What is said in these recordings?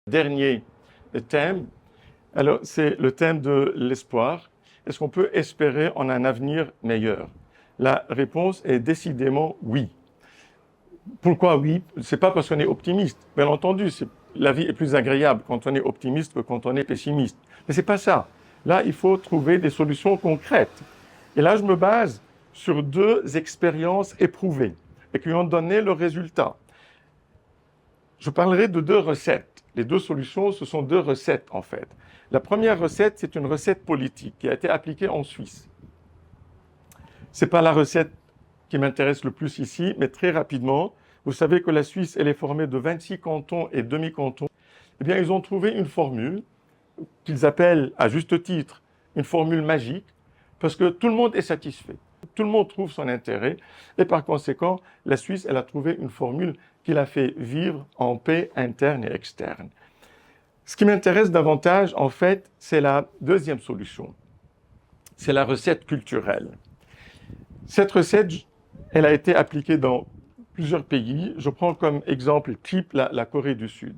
Dernier thème, alors c'est le thème de l'espoir. Est-ce qu'on peut espérer en un avenir meilleur? La réponse est décidément oui. Pourquoi oui? C'est pas parce qu'on est optimiste. Bien entendu, la vie est plus agréable quand on est optimiste que quand on est pessimiste. Mais c'est pas ça. Là, il faut trouver des solutions concrètes. Et là, je me base sur deux expériences éprouvées et qui ont donné le résultat. Je parlerai de deux recettes. Les deux solutions, ce sont deux recettes en fait. La première recette, c'est une recette politique qui a été appliquée en Suisse. Ce n'est pas la recette qui m'intéresse le plus ici, mais très rapidement, vous savez que la Suisse, elle est formée de 26 cantons et demi-cantons. Eh bien, ils ont trouvé une formule qu'ils appellent, à juste titre, une formule magique, parce que tout le monde est satisfait. Tout le monde trouve son intérêt, et par conséquent, la Suisse, elle a trouvé une formule qui l'a fait vivre en paix interne et externe. Ce qui m'intéresse davantage, en fait, c'est la deuxième solution. C'est la recette culturelle. Cette recette, elle a été appliquée dans plusieurs pays. Je prends comme exemple type la Corée du Sud.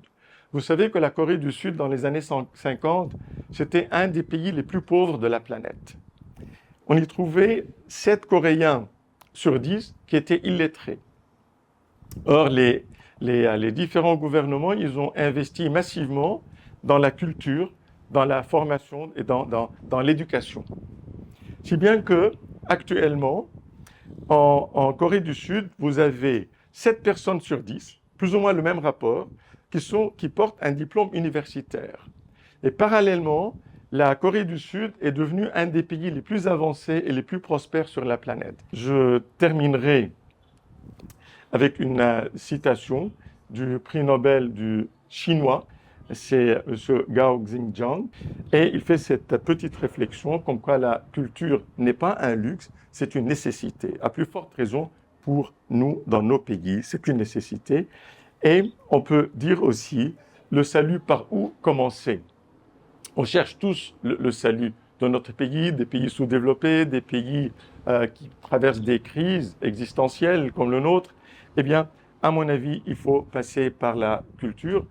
Vous savez que la Corée du Sud, dans les années 50, c'était un des pays les plus pauvres de la planète. On y trouvait 7 Coréens sur 10 qui étaient illettrés. Or, les différents gouvernements, ils ont investi massivement dans la culture, dans la formation et dans l'éducation. Si bien que, actuellement, en Corée du Sud, vous avez 7 personnes sur 10, plus ou moins le même rapport, qui portent un diplôme universitaire. Et parallèlement, la Corée du Sud est devenue un des pays les plus avancés et les plus prospères sur la planète. Je terminerai avec une citation du prix Nobel du chinois, c'est M. Gao Xingjiang, et il fait cette petite réflexion comme quoi la culture n'est pas un luxe, c'est une nécessité. À plus forte raison pour nous dans nos pays, c'est une nécessité. Et on peut dire aussi le salut par où commencer. On cherche tous le salut dans notre pays, des pays sous-développés, des pays qui traversent des crises existentielles comme le nôtre. Eh bien, à mon avis, il faut passer par la culture.